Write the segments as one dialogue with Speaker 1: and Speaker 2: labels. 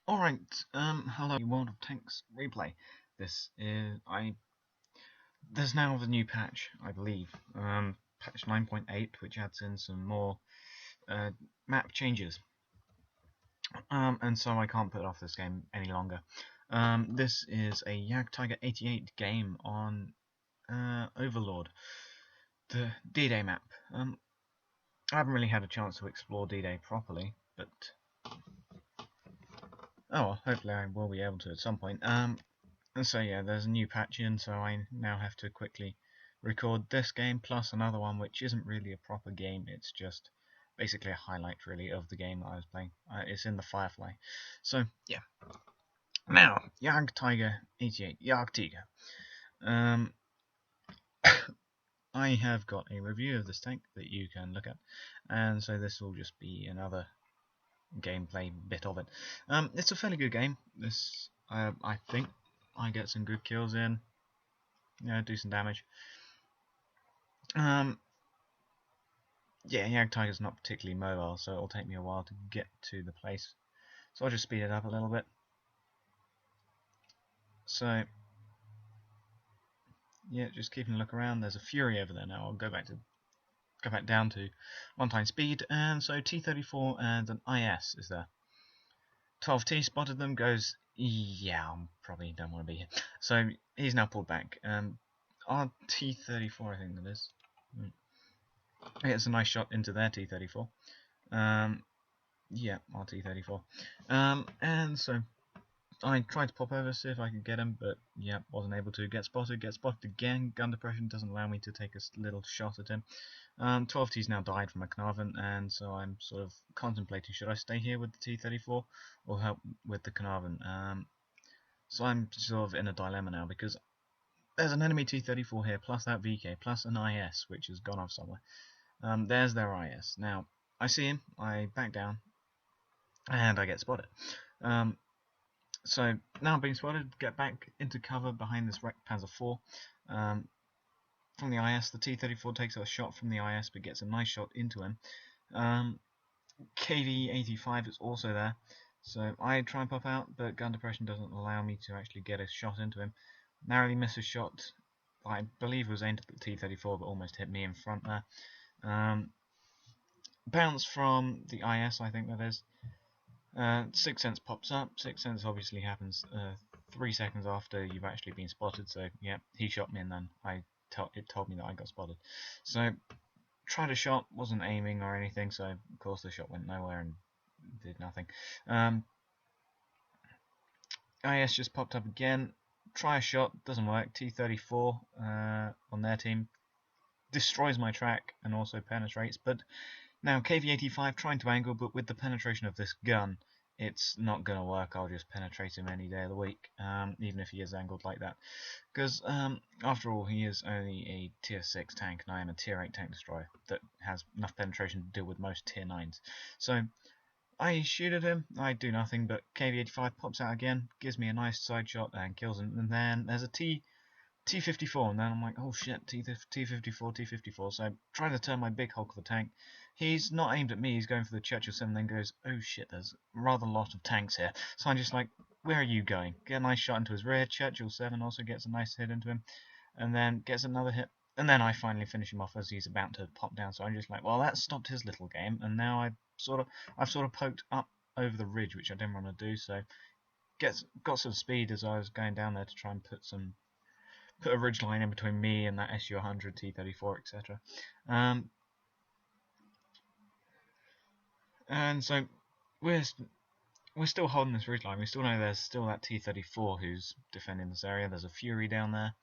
Speaker 1: Alright, hello World of Tanks replay. There's now the new patch, I believe. Patch 9.8, which adds in some more map changes. And so I can't put off this game any longer. This is a Jagdtiger 88 game on Overlord, the D-Day map. I haven't really had a chance to explore D-Day properly, but hopefully I will be able to at some point. And so yeah, there's a new patch in, so I now have to quickly record this game plus another one which isn't really a proper game, it's just basically a highlight really of the game that I was playing. It's in the Firefly. So yeah. Now, Jagdtiger 88, Jagdtiger. Um, I have got a review of this tank that you can look at, and so this will just be another gameplay bit of it. It's a fairly good game. I think I get some good kills in, do some damage. Yeah, Jagdtiger's not particularly mobile, so it'll take me a while to get to the place. So I'll just speed it up a little bit. So yeah, just keeping a look around. There's a Fury over there now. I'll go back down to 1 time speed, and so T-34 and an IS is there. 12T spotted them, goes, yeah, I probably don't want to be here. So he's now pulled back. Our T-34, I think that is. It's a nice shot into their T-34. Yeah, our T-34. And so I tried to pop over, see if I could get him, but yeah, wasn't able to. Get spotted again. Gun depression doesn't allow me to take a little shot at him. 12T's now died from a Carnarvon, and so I'm sort of contemplating, should I stay here with the T-34 or help with the Carnarvon? So I'm sort of in a dilemma now, because there's an enemy T-34 here, plus that VK, plus an IS, which has gone off somewhere. There's their IS. Now, I see him, I back down, and I get spotted. So now being spotted, get back into cover behind this wrecked Panzer IV. From the IS, the T-34 takes a shot from the IS, but gets a nice shot into him. KV-85 is also there, so I try and pop out, but gun depression doesn't allow me to actually get a shot into him. Narrowly miss a shot, I believe it was aimed at the T-34, but almost hit me in front there. Bounce from the IS, I think that is. 6 Sense pops up. 6 Sense obviously happens 3 seconds after you've actually been spotted, so yeah, he shot me and then it told me that I got spotted. So tried a shot, wasn't aiming or anything, so of course the shot went nowhere and did nothing. IS just popped up again. Try a shot, doesn't work. T-34 on their team destroys my track and also penetrates, but now KV-85 trying to angle, but with the penetration of this gun, it's not going to work. I'll just penetrate him any day of the week, even if he is angled like that. Because, after all, he is only a tier 6 tank, and I am a tier 8 tank destroyer that has enough penetration to deal with most tier 9s. So, I shoot at him, I do nothing, but KV-85 pops out again, gives me a nice side shot and kills him, and then there's a T-54, and then I'm like, oh shit, T-54, so I try to turn my big hulk of a tank. He's not aimed at me, he's going for the Churchill 7, then goes, oh shit, there's rather a lot of tanks here. So I'm just like, where are you going? Get a nice shot into his rear, Churchill 7 also gets a nice hit into him, and then gets another hit, and then I finally finish him off as he's about to pop down, so I'm just like, well, that stopped his little game, and now I've sort of poked up over the ridge, which I didn't want to do, so got some speed as I was going down there to try and put a ridge line in between me and that SU-100, T-34, etc. And so we're still holding this ridge line. We still know there's still that T-34 who's defending this area. There's a Fury down there.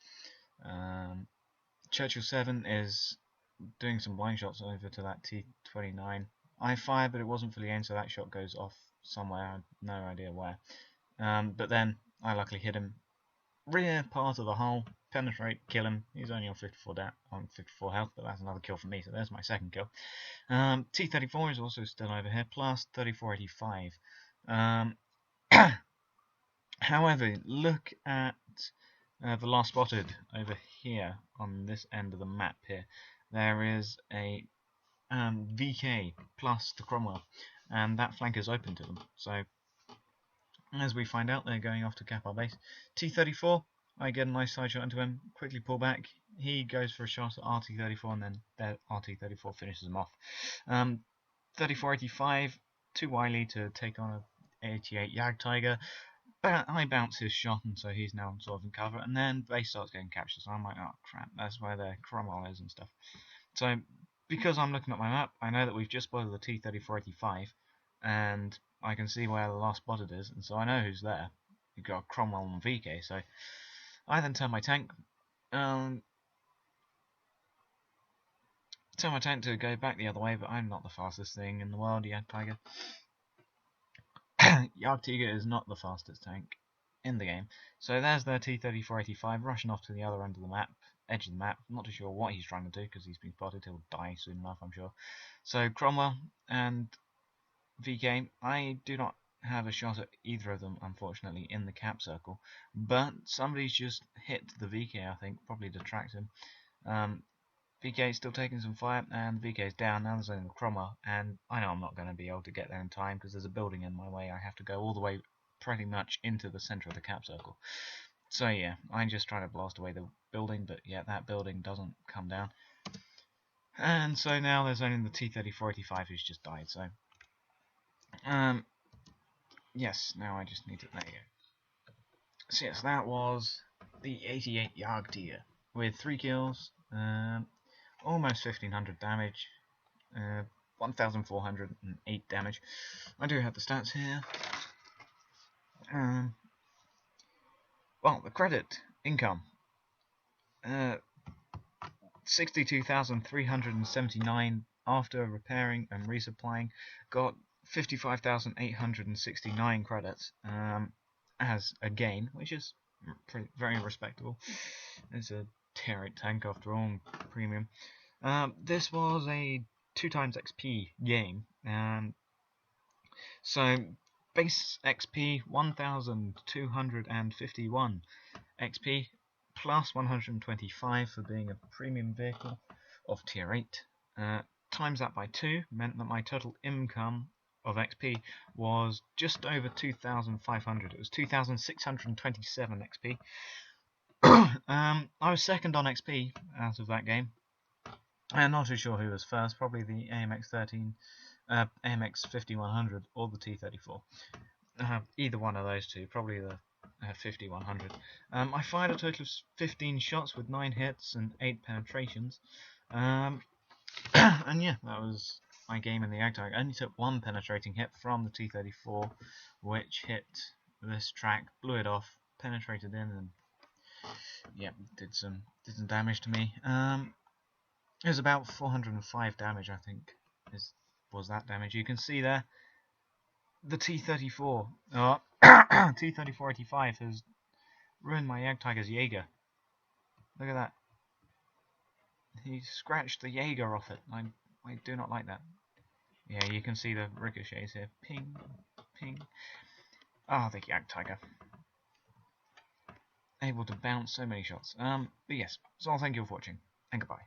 Speaker 1: Churchill 7 is doing some blind shots over to that T-29. I fired, but it wasn't fully aimed, so that shot goes off somewhere. I have no idea where. But then I luckily hit him rear part of the hull, penetrate, kill him. He's only on 54 health, but that's another kill for me, so there's my second kill. T-34 is also still over here, plus 3485. However, look at the last spotted over here on this end of the map here. There is a VK plus the Cromwell, and that flank is open to them. So As we find out, they're going off to cap our base. T-34, I get a nice side shot into him, quickly pull back. He goes for a shot at RT-34, and then their RT-34 finishes him off. 3485, too wily to take on a 88 Jagdtiger. I bounce his shot, and so he's now sort of in cover. And then base starts getting captured, so I'm like, oh crap, that's where their Cromwell is and stuff. So because I'm looking at my map, I know that we've just spotted the T-3485, and I can see where the last spotted is, and so I know who's there. You've got Cromwell and VK, so I then turn my tank to go back the other way, but I'm not the fastest thing in the world, Jagdtiger. Jagdtiger is not the fastest tank in the game. So there's their T-3485 rushing off to the other end of the map, edge of the map. I'm not too sure what he's trying to do because he's been spotted. He'll die soon enough, I'm sure. So Cromwell and VK, I do not have a shot at either of them, unfortunately, in the cap circle. But somebody's just hit the VK, I think, probably detract him. VK is still taking some fire, and VK is down. Now there's only Cromwell, and I know I'm not going to be able to get there in time because there's a building in my way. I have to go all the way pretty much into the centre of the cap circle. So yeah, I'm just trying to blast away the building, but yeah, that building doesn't come down. And so now there's only the T-3485 who's just died, so yes, now I just need to, there you go. So yes, that was the 88 Jagdtiger with 3 kills, almost 1500 damage, 1408 damage. I do have the stats here. Well, the credit income, 62,379 after repairing and resupplying. Got 55,869 credits as a gain, which is very respectable. It's a tier 8 tank after all, premium. This was a 2x XP game, so base XP 1,251 XP plus 125 for being a premium vehicle of tier 8. Times that by 2 meant that my total income of XP was just over 2,500. It was 2,627 XP. I was second on XP out of that game. I'm not too sure who was first. Probably the AMX 5100 or the T-34. Either one of those two. Probably the 5100. I fired a total of 15 shots with 9 hits and 8 penetrations. And yeah, that was my game in the Jagdtiger. I only took 1 penetrating hit from the T-34, which hit this track, blew it off, penetrated in, and yeah, did some damage to me. It was about 405 damage, I think, was that damage. You can see there, the T-34, T-3485 has ruined my Jagdtiger's Jaeger. Look at that. He scratched the Jaeger off it. I do not like that. Yeah, you can see the ricochets here. Ping, ping. Ah, the Jagdtiger. Able to bounce so many shots. But yes, so thank you for watching, and goodbye.